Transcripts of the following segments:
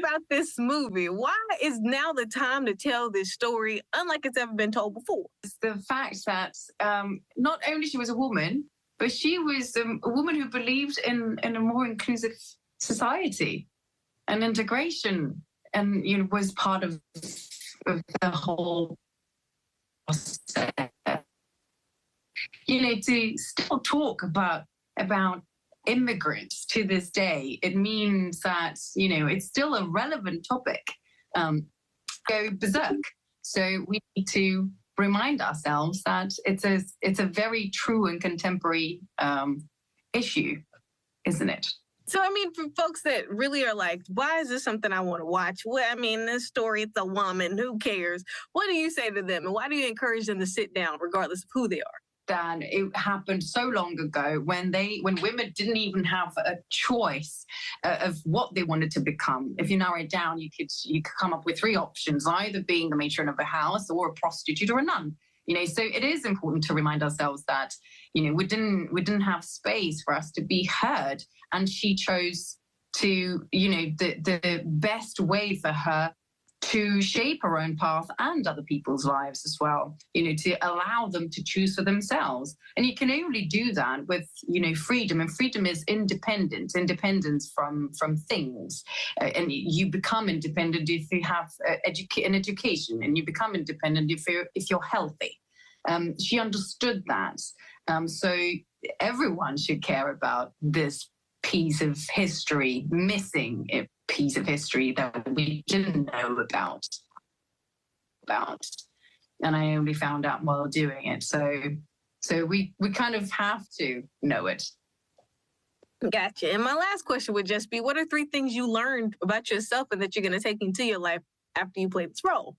about this movie? Why is now the time to tell this story unlike it's ever been told before? It's the fact that not only she was a woman, but she was a woman who believed in a more inclusive society and integration, and was part of the whole process. To still talk about immigrants to this day, it means that it's still a relevant topic. Go berserk. So we need to remind ourselves that it's a very true and contemporary issue, isn't it? So, I mean, for folks that really are like, why is this something I want to watch? Well, I mean, this story, it's a woman, who cares? What do you say to them? And why do you encourage them to sit down regardless of who they are? Dan, it happened so long ago when women didn't even have a choice of what they wanted to become. If you narrow it down, you could come up with three options: either being the matron of a house, or a prostitute, or a nun. So it is important to remind ourselves that we didn't have space for us to be heard, and she chose to the best way for her to shape her own path and other people's lives as well, to allow them to choose for themselves. And you can only do that with, freedom. And freedom is independence from things. And you become independent if you have an education, and you become independent if you're healthy. She understood that. So everyone should care about this piece of history, missing a piece of history that we didn't know about. And I only found out while doing it. So we kind of have to know it. Gotcha. And my last question would just be, what are three things you learned about yourself and that you're going to take into your life after you play this role?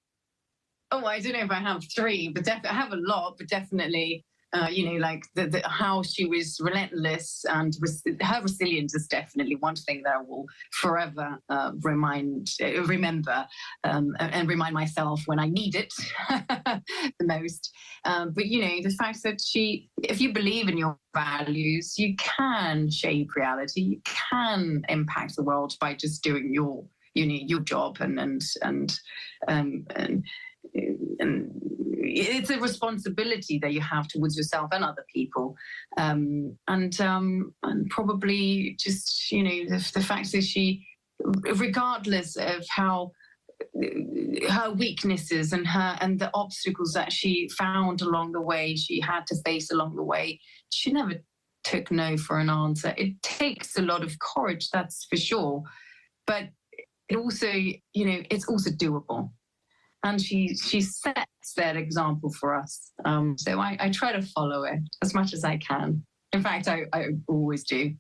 Oh, I don't know if I have three, but I have a lot, but definitely, like how she was relentless, and her resilience is definitely one thing that I will forever remember, and remind myself when I need it the most. But, the fact that if you believe in your values, you can shape reality, you can impact the world by just doing your job, and it's a responsibility that you have towards yourself and other people, and probably just the fact that she, regardless of how her weaknesses and the obstacles that she found along the way, she had to face along the way, she never took no for an answer. It takes a lot of courage, that's for sure, but it also, it's also doable. And she sets that example for us. So I try to follow it as much as I can. In fact, I always do.